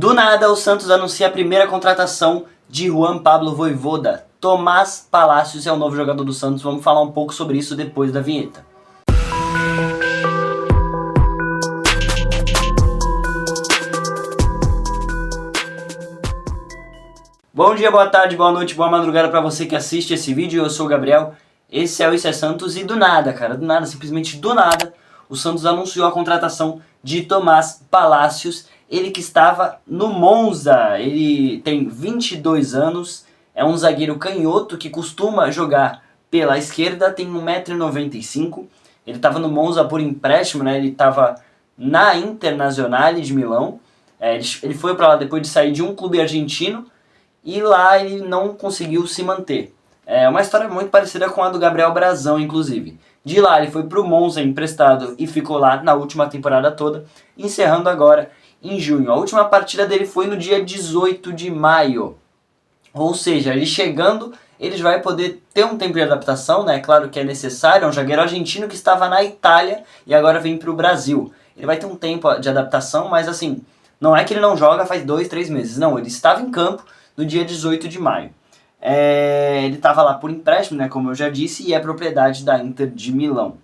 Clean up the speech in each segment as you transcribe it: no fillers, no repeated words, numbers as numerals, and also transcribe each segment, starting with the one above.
Do nada, o Santos anuncia a primeira contratação de Juan Pablo Vojvoda. Tomás Palacios é o novo jogador do Santos. Vamos falar um pouco sobre isso depois da vinheta. Bom dia, boa tarde, boa noite, boa madrugada para você que assiste esse vídeo. Eu sou o Gabriel, esse é o Isso é Santos e do nada, simplesmente do nada, o Santos anunciou a contratação de Tomás Palacios. Ele que estava no Monza, ele tem 22 anos, é um zagueiro canhoto que costuma jogar pela esquerda, tem 1,95 m. Ele estava no Monza por empréstimo, né? Ele estava na Internazionale de Milão. Ele foi para lá depois de sair de um clube argentino e lá ele não conseguiu se manter. É uma história muito parecida com a do Gabriel Brazão, inclusive. De lá ele foi para o Monza emprestado e ficou lá na última temporada toda, encerrando agora em junho. A última partida dele foi no dia 18 de maio. Ou seja, ele chegando, ele já vai poder ter um tempo de adaptação, né? Claro que é necessário, é um zagueiro argentino que estava na Itália e agora vem para o Brasil. Ele vai ter um tempo de adaptação, mas assim, não é que ele não joga faz 2, 3 meses. Não, ele estava em campo no dia 18 de maio. Ele estava lá por empréstimo, né? Como eu já disse, e é propriedade da Inter de Milão.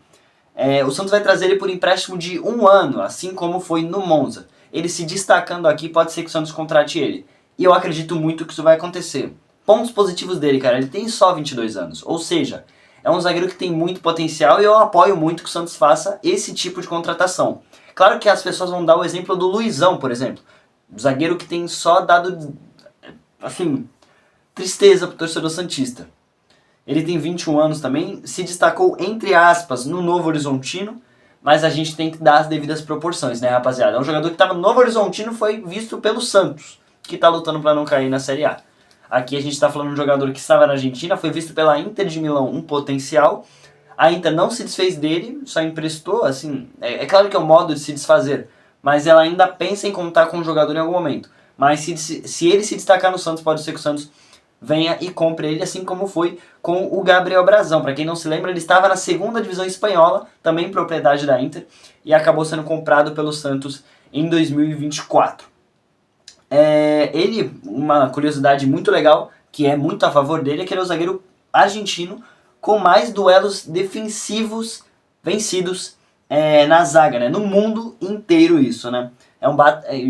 O Santos vai trazer ele por empréstimo de 1 ano, assim como foi no Monza. Ele se destacando aqui, pode ser que o Santos contrate ele. E eu acredito muito que isso vai acontecer. Pontos positivos dele, cara, ele tem só 22 anos. Ou seja, é um zagueiro que tem muito potencial e eu apoio muito que o Santos faça esse tipo de contratação. Claro que as pessoas vão dar o exemplo do Luizão, por exemplo. Um zagueiro que tem só dado, assim, tristeza pro torcedor santista. Ele tem 21 anos também, se destacou, entre aspas, no Novo Horizontino, mas a gente tem que dar as devidas proporções, né, rapaziada? É um jogador que estava no Novo Horizontino, foi visto pelo Santos, que está lutando para não cair na Série A. Aqui a gente está falando de um jogador que estava na Argentina, foi visto pela Inter de Milão, um potencial. A Inter não se desfez dele, só emprestou, assim... É claro que é um modo de se desfazer, mas ela ainda pensa em contar com o jogador em algum momento. Mas se ele se destacar no Santos, pode ser que o Santos venha e compre ele, assim como foi com o Gabriel Brazão. Para quem não se lembra, ele estava na segunda divisão espanhola, também propriedade da Inter, e acabou sendo comprado pelo Santos em 2024. Uma curiosidade muito legal, que é muito a favor dele, é que ele é o zagueiro argentino com mais duelos defensivos vencidos na zaga, né? No mundo inteiro isso, né?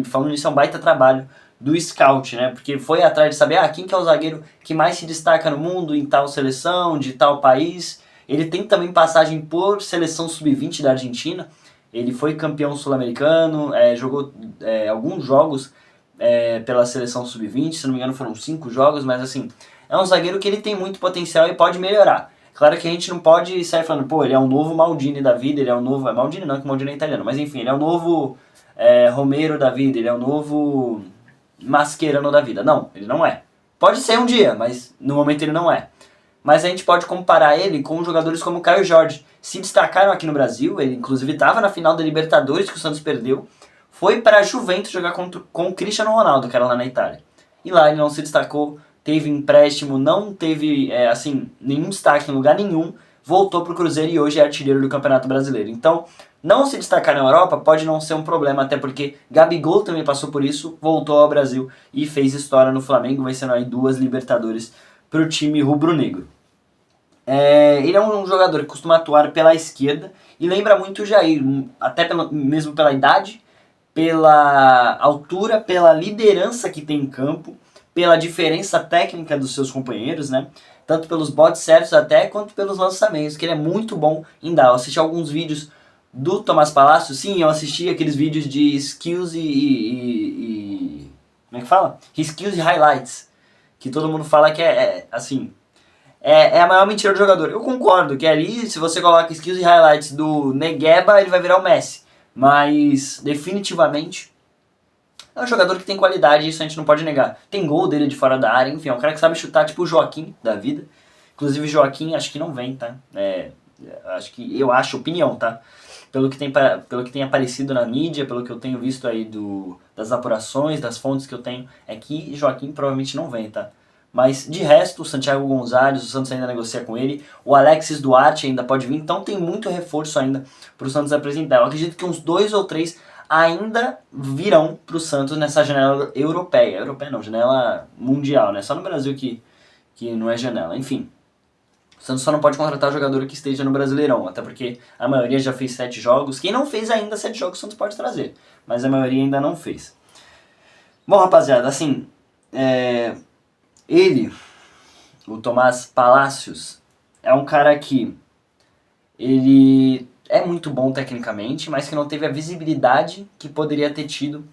Falando nisso, é um baita trabalho do scout, né? Porque foi atrás de saber quem que é o zagueiro que mais se destaca no mundo, em tal seleção, de tal país. Ele tem também passagem por seleção sub-20 da Argentina. Ele foi campeão sul-americano, jogou alguns jogos pela seleção sub-20, se não me engano foram 5 jogos, mas assim, é um zagueiro que ele tem muito potencial e pode melhorar. Claro que a gente não pode sair falando, pô, ele é um novo Maldini da vida, ele é um novo... Maldini não, que o Maldini é italiano, mas enfim, ele é um novo Romero da vida, ele é um novo Mascherano da vida. Não, ele não é. Pode ser um dia, mas no momento ele não é. Mas a gente pode comparar ele com jogadores como o Caio Jorge. Se destacaram aqui no Brasil, ele inclusive estava na final da Libertadores que o Santos perdeu. Foi para a Juventus jogar com o Cristiano Ronaldo, que era lá na Itália. E lá ele não se destacou, teve empréstimo, não teve nenhum destaque em lugar nenhum. Voltou para o Cruzeiro e hoje é artilheiro do Campeonato Brasileiro. Então, não se destacar na Europa pode não ser um problema, até porque Gabigol também passou por isso, voltou ao Brasil e fez história no Flamengo, vencendo aí 2 Libertadores para o time rubro-negro. Ele é um jogador que costuma atuar pela esquerda e lembra muito o Jair, até mesmo pela idade, pela altura, pela liderança que tem em campo, pela diferença técnica dos seus companheiros, né? Tanto pelos botes certos até, quanto pelos lançamentos, que ele é muito bom em dar. Eu assisti alguns vídeos do Tomás Palacios, sim, eu assisti aqueles vídeos de skills e como é que fala? Skills e highlights, que todo mundo fala que é a maior mentira do jogador. Eu concordo que ali, se você coloca skills e highlights do Negueba, ele vai virar o Messi. Mas, definitivamente, é um jogador que tem qualidade, isso a gente não pode negar. Tem gol dele de fora da área, enfim, é um cara que sabe chutar, tipo o Joaquim da vida. Inclusive, o Joaquim acho que não vem, tá? Eu acho opinião, tá? Pelo que tem aparecido na mídia, pelo que eu tenho visto aí das apurações, das fontes que eu tenho, é que Joaquim provavelmente não vem, tá? Mas, de resto, o Santiago Gonzalez, o Santos ainda negocia com ele. O Alexis Duarte ainda pode vir. Então tem muito reforço ainda para o Santos apresentar. Eu acredito que uns 2 ou 3 ainda virão para o Santos nessa janela europeia. Europeia não, janela mundial, né? Só no Brasil que não é janela. Enfim, o Santos só não pode contratar jogador que esteja no Brasileirão, até porque a maioria já fez 7 jogos. Quem não fez ainda 7 jogos, o Santos pode trazer, mas a maioria ainda não fez. Bom, rapaziada, assim, ele, o Tomás Palacios, é um cara que ele é muito bom tecnicamente, mas que não teve a visibilidade que poderia ter tido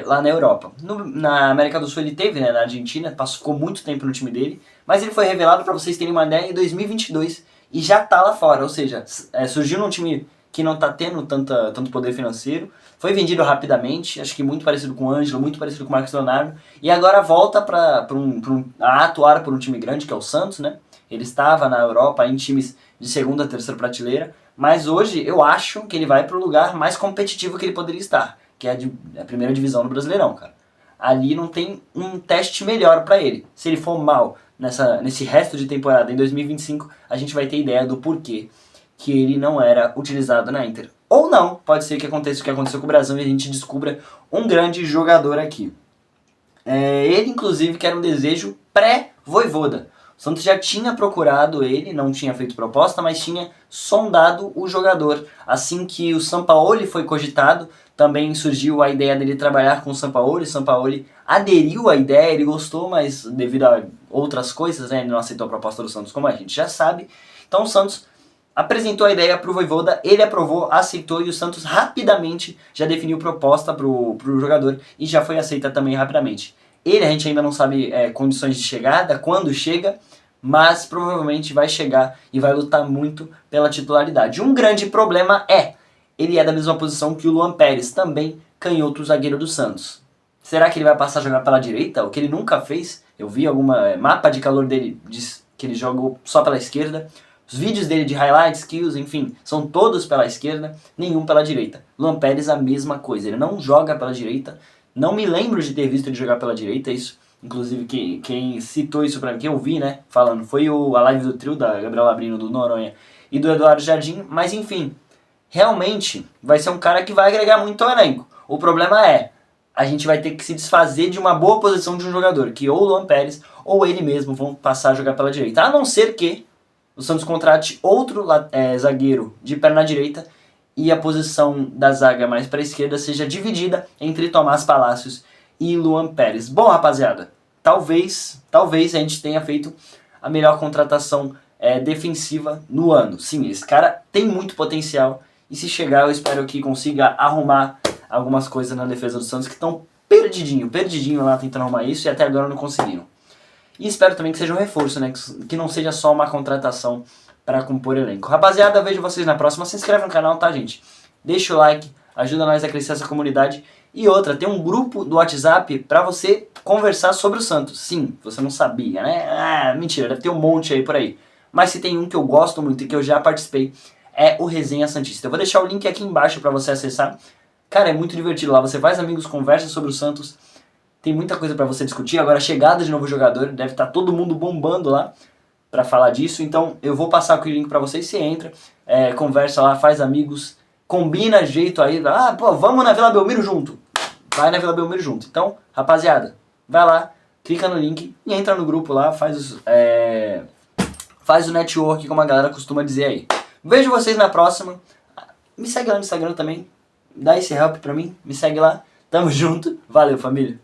lá na Europa. Na América do Sul ele teve, né, na Argentina, ficou muito tempo no time dele, mas ele foi revelado, para vocês terem uma ideia, em 2022 e já tá lá fora, ou seja, surgiu num time que não tá tendo tanto poder financeiro, foi vendido rapidamente, acho que muito parecido com o Ângelo, muito parecido com o Marcos Leonardo, e agora volta a atuar por um time grande, que é o Santos, né? Ele estava na Europa em times de segunda, terceira prateleira, mas hoje eu acho que ele vai para o lugar mais competitivo que ele poderia estar, que é a primeira divisão do Brasileirão, cara. Ali não tem um teste melhor para ele. Se ele for mal nesse resto de temporada em 2025, a gente vai ter ideia do porquê que ele não era utilizado na Inter. Ou não, pode ser que aconteça o que aconteceu com o Brasil e a gente descubra um grande jogador aqui. Ele, inclusive, que era um desejo pré-Vojvoda. O Santos já tinha procurado ele, não tinha feito proposta, mas tinha sondado o jogador. Assim que o Sampaoli foi cogitado, também surgiu a ideia dele trabalhar com o Sampaoli. O Sampaoli aderiu à ideia, ele gostou, mas devido a outras coisas, né, ele não aceitou a proposta do Santos, como a gente já sabe. Então o Santos apresentou a ideia para o Vojvoda, ele aprovou, aceitou e o Santos rapidamente já definiu proposta para o jogador e já foi aceita também rapidamente. Ele, a gente ainda não sabe condições de chegada, quando chega, mas provavelmente vai chegar e vai lutar muito pela titularidade. Um grande problema ele é da mesma posição que o Luan Pérez, também canhoto zagueiro do Santos. Será que ele vai passar a jogar pela direita, o que ele nunca fez? Eu vi mapa de calor dele, diz que ele jogou só pela esquerda. Os vídeos dele de highlights, kills, enfim, são todos pela esquerda, nenhum pela direita. Luan Pérez a mesma coisa, ele não joga pela direita. Não me lembro de ter visto ele jogar pela direita, isso. Inclusive, quem citou isso pra mim, que eu vi, né, falando, foi a live do trio da Gabriel Labrino, do Noronha e do Eduardo Jardim. Mas, enfim, realmente vai ser um cara que vai agregar muito ao elenco. O problema a gente vai ter que se desfazer de uma boa posição de um jogador, que ou o Luan Pérez ou ele mesmo vão passar a jogar pela direita. A não ser que o Santos contrate outro zagueiro de perna direita e a posição da zaga mais para a esquerda seja dividida entre Tomás Palacios e Luan Pérez. Bom, rapaziada, talvez a gente tenha feito a melhor contratação defensiva no ano. Sim, esse cara tem muito potencial e se chegar eu espero que consiga arrumar algumas coisas na defesa do Santos que estão perdidinho lá tentando arrumar isso e até agora não conseguiram. E espero também que seja um reforço, né, que não seja só uma contratação para compor elenco. Rapaziada, vejo vocês na próxima. Se inscreve no canal, tá, gente? Deixa o like, ajuda nós a crescer essa comunidade. E outra, tem um grupo do WhatsApp para você conversar sobre o Santos. Sim, você não sabia, né? Mentira, deve ter um monte aí por aí. Mas se tem um que eu gosto muito e que eu já participei, é o Resenha Santista. Eu vou deixar o link aqui embaixo para você acessar. Cara, é muito divertido lá. Você faz amigos, conversa sobre o Santos. Tem muita coisa para você discutir. Agora, a chegada de novo jogador, deve estar todo mundo bombando lá para falar disso, então eu vou passar aqui o link para vocês, você entra, conversa lá, faz amigos, combina jeito aí, vamos na Vila Belmiro junto, vai na Vila Belmiro junto. Então, rapaziada, vai lá, clica no link e entra no grupo lá, faz o network, como a galera costuma dizer aí. Vejo vocês na próxima, me segue lá no Instagram também, dá esse help pra mim, me segue lá, tamo junto, valeu família.